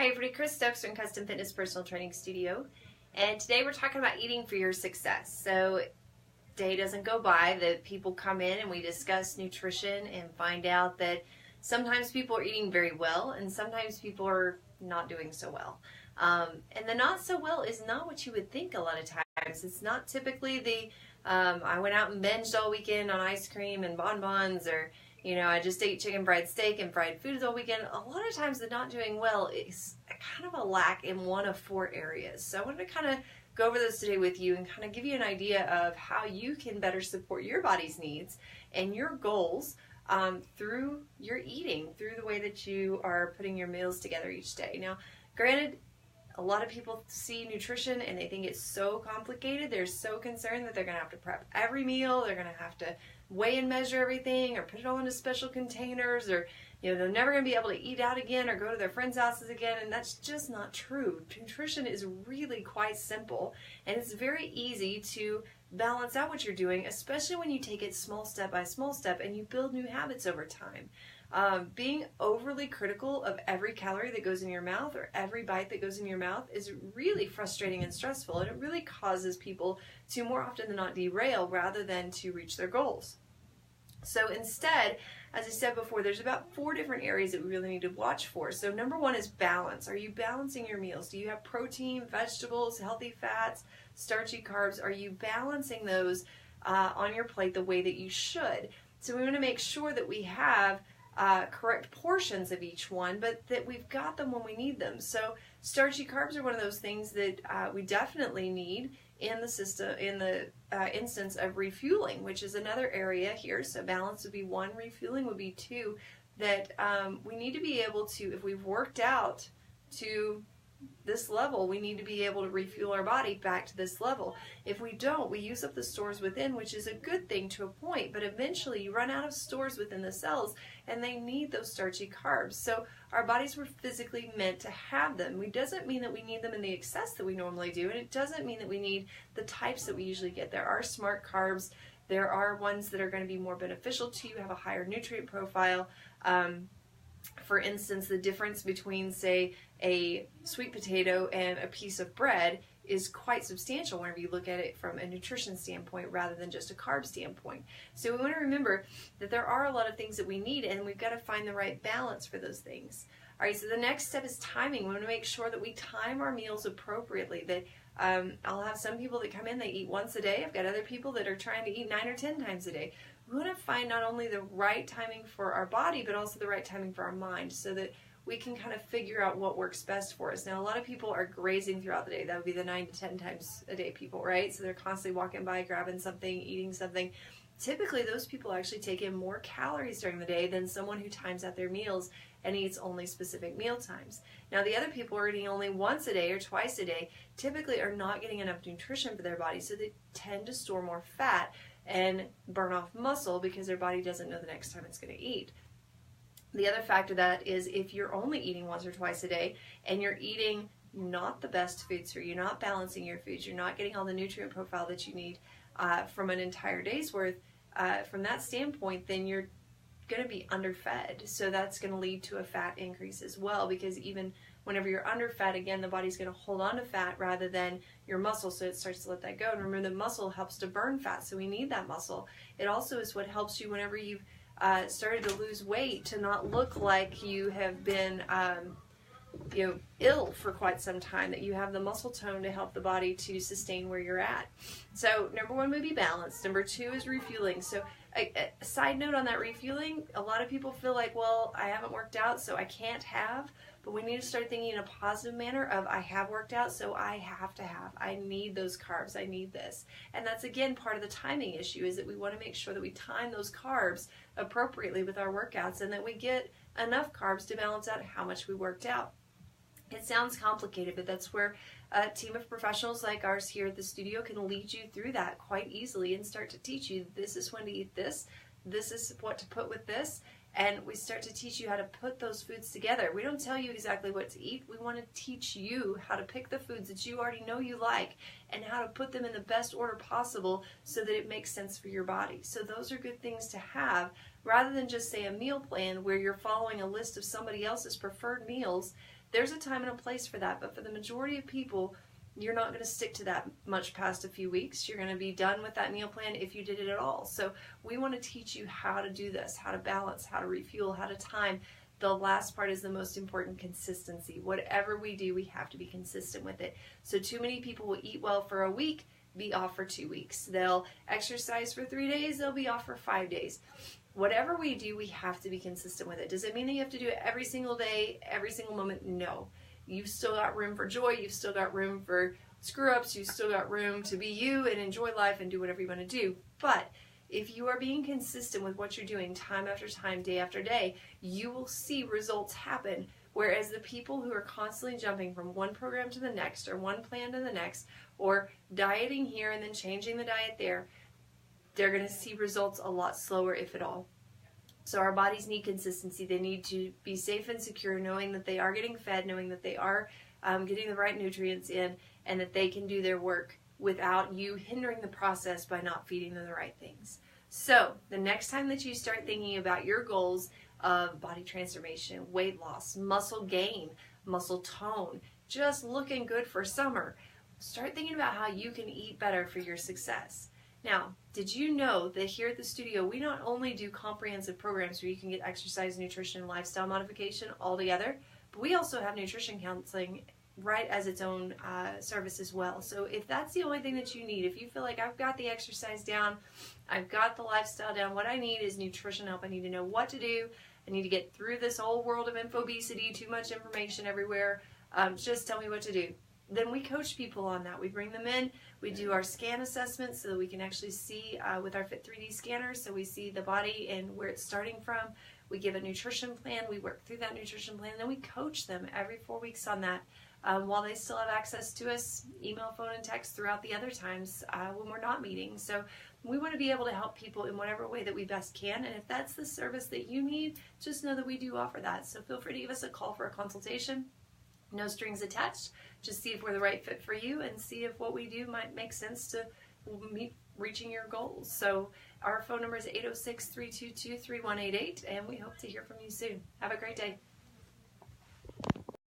Hi everybody, Chris Stokes from Custom Fitness Personal Training Studio, and today we're talking about eating for your success. So day doesn't go by that people come in and we discuss nutrition and find out that sometimes people are eating very well and sometimes people are not doing so well. And the not so well is not what you would think a lot of times. It's not typically the I went out and binged all weekend on ice cream and bonbons, or I just ate chicken fried steak and fried foods all weekend. A lot of times the not doing well is kind of a lack in one of four areas. So I wanted to kind of go over those today with you and kind of give you an idea of how you can better support your body's needs and your goals through your eating, through the way that you are putting your meals together each day. Now, granted, a lot of people see nutrition and they think it's so complicated. They're so concerned that they're going to have to prep every meal. They're going to have to weigh and measure everything or put it all into special containers, or they're never going to be able to eat out again or go to their friends' houses again, and that's just not true. Nutrition is really quite simple, and it's very easy to balance out what you're doing, especially when you take it small step by small step and you build new habits over time. Being overly critical of every calorie that goes in your mouth or every bite that goes in your mouth is really frustrating and stressful, and it really causes people to more often than not derail rather than to reach their goals. So instead, as I said before, there's about 4 different areas that we really need to watch for. So number 1 is balance. Are you balancing your meals? Do you have protein, vegetables, healthy fats, starchy carbs? Are you balancing those on your plate the way that you should? So we want to make sure that we have correct portions of each one, but that we've got them when we need them. So starchy carbs are one of those things that we definitely need in the system, in the instance of refueling, which is another area here. So balance would be 1, refueling would be 2, that we need to be able to, if we've worked out to this level, we need to be able to refuel our body back to this level. If we don't, we use up the stores within, which is a good thing to a point, but eventually you run out of stores within the cells and they need those starchy carbs. So our bodies were physically meant to have them. It doesn't mean that we need them in the excess that we normally do, and it doesn't mean that we need the types that we usually get. There are smart carbs. There are ones that are going to be more beneficial to you, have a higher nutrient profile. For instance, the difference between, say, a sweet potato and a piece of bread is quite substantial whenever you look at it from a nutrition standpoint rather than just a carb standpoint. So we want to remember that there are a lot of things that we need, and we've got to find the right balance for those things. All right, so the next step is timing. We want to make sure that we time our meals appropriately. That I'll have some people that come in, they eat once a day. I've got other people that are trying to eat 9 or 10 times a day. We want to find not only the right timing for our body, but also the right timing for our mind, so that we can kind of figure out what works best for us. Now, a lot of people are grazing throughout the day. That would be the 9 to 10 times a day people, right? So they're constantly walking by, grabbing something, eating something. Typically, those people actually take in more calories during the day than someone who times out their meals and eats only specific meal times. Now, the other people are eating only once a day or twice a day typically are not getting enough nutrition for their body, so they tend to store more fat and burn off muscle because their body doesn't know the next time it's going to eat. The other factor that is, if you're only eating once or twice a day and you're eating not the best foods, or you're not balancing your foods, you're not getting all the nutrient profile that you need from an entire day's worth, from that standpoint, then you're going to be underfed. So that's going to lead to a fat increase as well, because even whenever you're underfed, again, the body's going to hold on to fat rather than your muscle, so it starts to let that go. And remember, the muscle helps to burn fat, so we need that muscle. It also is what helps you whenever you've started to lose weight to not look like you have been ill for quite some time, that you have the muscle tone to help the body to sustain where you're at. So number 1 would be balance. Number 2 is refueling. So a side note on that refueling, a lot of people feel like, well, I haven't worked out, so I can't have. But we need to start thinking in a positive manner of, I have worked out, so I have to have. I need those carbs. I need this. And that's, again, part of the timing issue, is that we want to make sure that we time those carbs appropriately with our workouts, and that we get enough carbs to balance out how much we worked out. It sounds complicated, but that's where a team of professionals like ours here at the studio can lead you through that quite easily and start to teach you, this is when to eat this, this is what to put with this, And we start to teach you how to put those foods together. We don't tell you exactly what to eat. We want to teach you how to pick the foods that you already know you like and how to put them in the best order possible so that it makes sense for your body. So those are good things to have, rather than just say a meal plan where you're following a list of somebody else's preferred meals. There's a time and a place for that, but for the majority of people, you're not going to stick to that much past a few weeks. You're going to be done with that meal plan if you did it at all. So we want to teach you how to do this, how to balance, how to refuel, how to time. The last part is the most important: consistency. Whatever we do, we have to be consistent with it. So too many people will eat well for a week, be off for 2 weeks. They'll exercise for 3 days, they'll be off for 5 days. Whatever we do, we have to be consistent with it. Does it mean that you have to do it every single day, every single moment? No. You've still got room for joy. You've still got room for screw-ups. You've still got room to be you and enjoy life and do whatever you want to do. But if you are being consistent with what you're doing time after time, day after day, you will see results happen. Whereas the people who are constantly jumping from one program to the next, or one plan to the next, or dieting here and then changing the diet there, they're going to see results a lot slower, if at all. So our bodies need consistency. They need to be safe and secure, knowing that they are getting fed, knowing that they are getting the right nutrients in, and that they can do their work without you hindering the process by not feeding them the right things. So the next time that you start thinking about your goals of body transformation, weight loss, muscle gain, muscle tone, just looking good for summer, start thinking about how you can eat better for your success. Now, did you know that here at the studio, we not only do comprehensive programs where you can get exercise, nutrition, and lifestyle modification all together, but we also have nutrition counseling right as its own service as well. So if that's the only thing that you need, if you feel like I've got the exercise down, I've got the lifestyle down, what I need is nutrition help. I need to know what to do. I need to get through this whole world of infobesity, too much information everywhere. Just tell me what to do. Then we coach people on that. We bring them in. We do our scan assessments so that we can actually see with our Fit3D scanner, so we see the body and where it's starting from. We give a nutrition plan. We work through that nutrition plan. Then we coach them every 4 weeks on that while they still have access to us, email, phone, and text throughout the other times when we're not meeting. So we want to be able to help people in whatever way that we best can. And if that's the service that you need, just know that we do offer that. So feel free to give us a call for a consultation. No strings attached. Just see if we're the right fit for you and see if what we do might make sense to meet reaching your goals. So our phone number is 806-322-3188, and we hope to hear from you soon. Have a great day.